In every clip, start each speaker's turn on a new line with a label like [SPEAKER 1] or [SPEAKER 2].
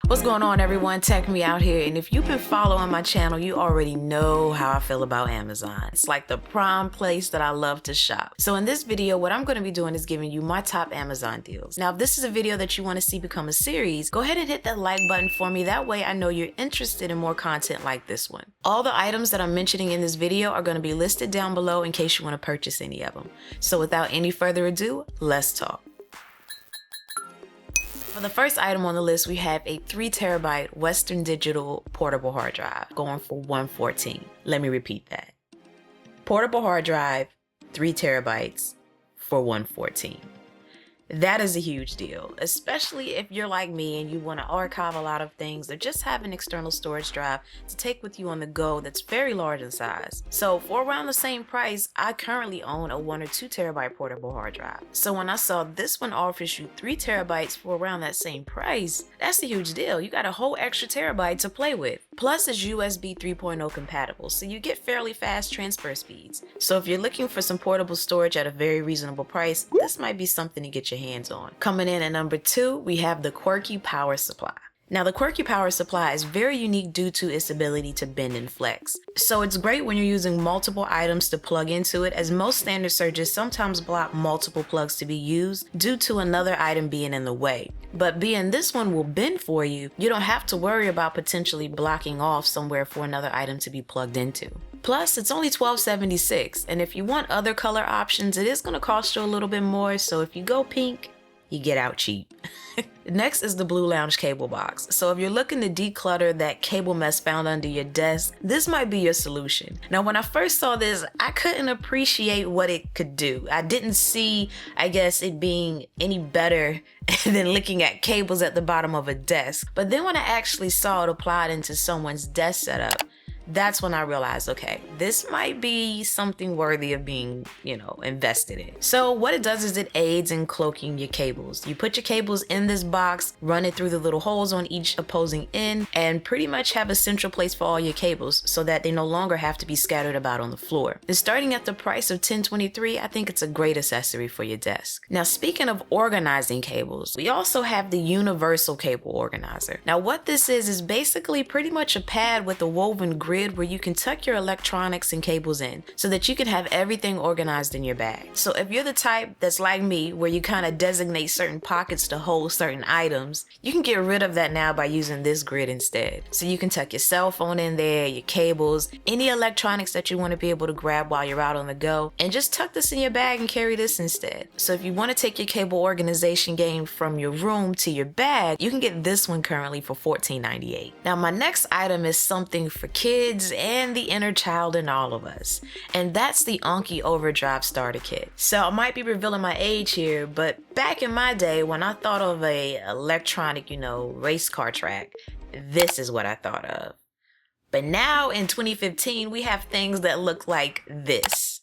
[SPEAKER 1] What's going on, everyone? Tech Me out here, and if you've been following my channel, you already know how I feel about Amazon. It's like the prime place that I love to shop. So in this video, what I'm going to be doing is giving you my top Amazon deals. Now, if this is a video that you want to see become a series, go ahead and hit that like button for me. That way I know you're interested in more content like this one. All the items that I'm mentioning in this video are going to be listed down below in case you want to purchase any of them. So without any further ado, let's talk. For the first item on the list, we have a 3TB Western Digital portable hard drive going for $114. Let me repeat that. Portable hard drive, 3 terabytes for $114. That is a huge deal, especially if you're like me and you want to archive a lot of things or just have an external storage drive to take with you on the go that's very large in size. So for around the same price, I currently own a 1 or 2 terabyte portable hard drive. So when I saw this one offers you 3 terabytes for around that same price, that's a huge deal. You got a whole extra terabyte to play with. Plus it's USB 3.0 compatible, so you get fairly fast transfer speeds. So if you're looking for some portable storage at a very reasonable price, this might be something to get your hands on. Coming in at number 2, we have the Quirky power supply. Now, the Quirky power supply is very unique due to its ability to bend and flex. So it's great when you're using multiple items to plug into it, as most standard surges sometimes block multiple plugs to be used due to another item being in the way. But being this one will bend for you, you don't have to worry about potentially blocking off somewhere for another item to be plugged into. Plus, it's only $12.76, and if you want other color options, it is going to cost you a little bit more, so if you go pink, you get out cheap. Next is the Blue Lounge cable box. So if you're looking to declutter that cable mess found under your desk, this might be your solution. Now, when I first saw this, I couldn't appreciate what it could do. I didn't see, I guess, it being any better than looking at cables at the bottom of a desk. But then when I actually saw it applied into someone's desk setup, that's when I realized, okay, this might be something worthy of being, invested in. So what it does is it aids in cloaking your cables. You put your cables in this box, run it through the little holes on each opposing end, and pretty much have a central place for all your cables so that they no longer have to be scattered about on the floor. And starting at the price of $10.23, I think it's a great accessory for your desk. Now, speaking of organizing cables, we also have the Universal Cable Organizer. Now, what this is basically pretty much a pad with a woven grid where you can tuck your electronics and cables in so that you can have everything organized in your bag. So if you're the type that's like me, where you kind of designate certain pockets to hold certain items, you can get rid of that now by using this grid instead. So you can tuck your cell phone in there, your cables, any electronics that you want to be able to grab while you're out on the go, and just tuck this in your bag and carry this instead. So if you want to take your cable organization game from your room to your bag, you can get this one currently for $14.98. Now, my next item is something for kids and the inner child in all of us, and that's the Overdrive Starter Kit. So I might be revealing my age here, but back in my day when I thought of a electronic, race car track, this is what I thought of. But now in 2015, we have things that look like this,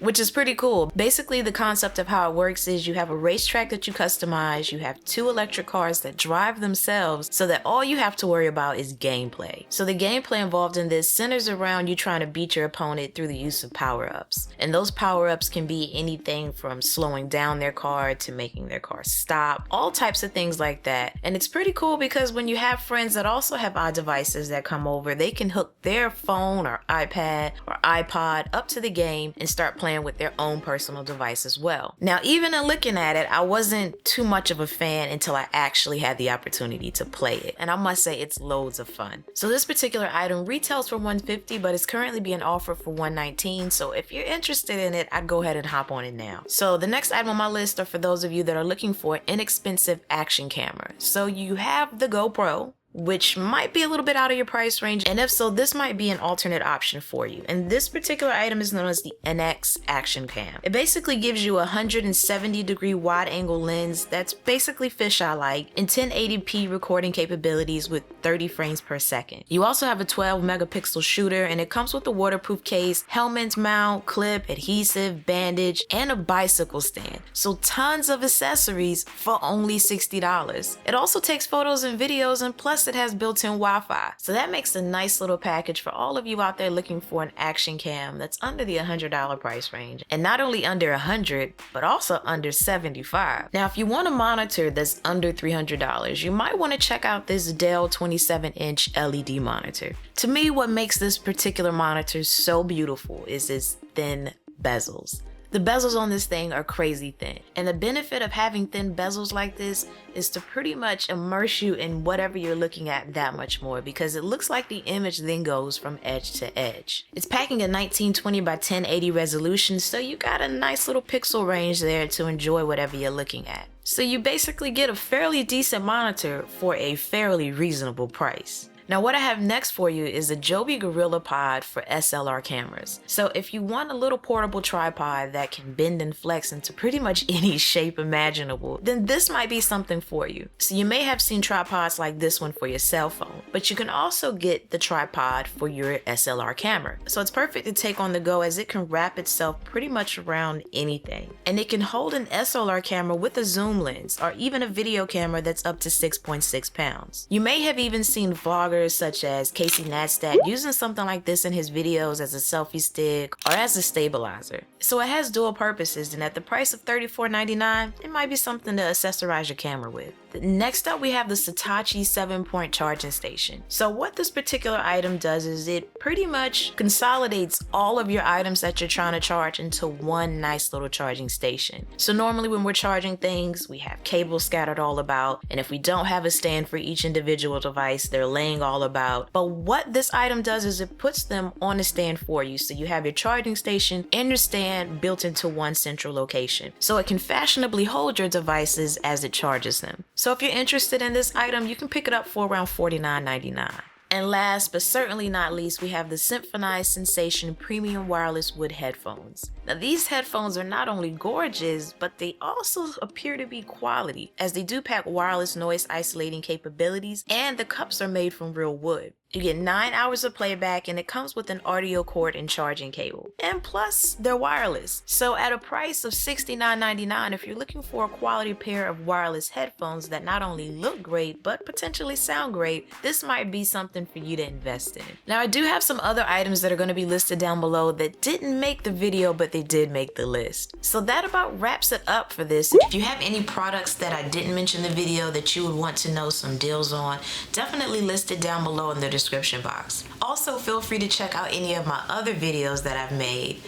[SPEAKER 1] which is pretty cool. Basically, the concept of how it works is you have a racetrack that you customize, you have 2 electric cars that drive themselves so that all you have to worry about is gameplay. So the gameplay involved in this centers around you trying to beat your opponent through the use of power-ups. And those power-ups can be anything from slowing down their car to making their car stop, all types of things like that. And it's pretty cool because when you have friends that also have iDevices that come over, they can hook their phone or iPad or iPod up to the game and start playing with their own personal device as well. Now, even in looking at it, I wasn't too much of a fan until I actually had the opportunity to play it, and I must say it's loads of fun. So this particular item retails for $150, but it's currently being offered for $119, so if you're interested in it, I'd go ahead and hop on it now. So the next item on my list are for those of you that are looking for an inexpensive action camera. So you have the GoPro, which might be a little bit out of your price range, and if so, this might be an alternate option for you. And this particular item is known as the NX Action Cam. It basically gives you a 170-degree wide angle lens that's basically fisheye-like and 1080p recording capabilities with 30 frames per second. You also have a 12 megapixel shooter, and it comes with a waterproof case, helmet mount, clip, adhesive, bandage, and a bicycle stand. So tons of accessories for only $60. It also takes photos and videos, and plus plus it has built-in Wi-Fi. So that makes a nice little package for all of you out there looking for an action cam that's under the $100 price range. And not only under $100, but also under $75. Now, if you want a monitor that's under $300, you might want to check out this Dell 27-inch LED monitor. To me, what makes this particular monitor so beautiful is its thin bezels. The bezels on this thing are crazy thin, and the benefit of having thin bezels like this is to pretty much immerse you in whatever you're looking at that much more, because it looks like the image then goes from edge to edge. It's packing a 1920 by 1080 resolution, so you got a nice little pixel range there to enjoy whatever you're looking at. So you basically get a fairly decent monitor for a fairly reasonable price. Now what I have next for you is a Joby GorillaPod for SLR cameras. So if you want a little portable tripod that can bend and flex into pretty much any shape imaginable, then this might be something for you. So you may have seen tripods like this one for your cell phone, but you can also get the tripod for your SLR camera. So it's perfect to take on the go as it can wrap itself pretty much around anything. And it can hold an SLR camera with a zoom lens or even a video camera that's up to 6.6 pounds. You may have even seen vloggers such as Casey Neistat using something like this in his videos as a selfie stick or as a stabilizer. So it has dual purposes, and at the price of $34.99, it might be something to accessorize your camera with. Next up, we have the Itachi 7-point charging station. So what this particular item does is it pretty much consolidates all of your items that you're trying to charge into one nice little charging station. So normally when we're charging things, we have cables scattered all about, and if we don't have a stand for each individual device, they're laying all about. But what this item does is it puts them on a stand for you. So you have your charging station and your stand built into one central location. So it can fashionably hold your devices as it charges them. So if you're interested in this item, you can pick it up for around $49.99. And last but certainly not least, we have the Synchronized Sensation Premium Wireless Wood Headphones. Now these headphones are not only gorgeous, but they also appear to be quality, as they do pack wireless noise isolating capabilities, and the cups are made from real wood. You get 9 hours of playback, and it comes with an audio cord and charging cable. And plus, they're wireless. So at a price of $69.99, if you're looking for a quality pair of wireless headphones that not only look great, but potentially sound great, this might be something for you to invest in. Now I do have some other items that are going to be listed down below that didn't make the video, but they did make the list. So that about wraps it up for this. If you have any products that I didn't mention in the video that you would want to know some deals on, definitely list it down below in the description box. Also, feel free to check out any of my other videos that I've made.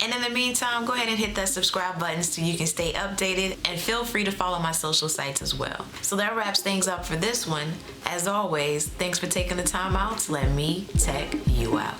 [SPEAKER 1] And in the meantime, go ahead and hit that subscribe button so you can stay updated, and feel free to follow my social sites as well. So that wraps things up for this one. As always, thanks for taking the time out to let me tech you out.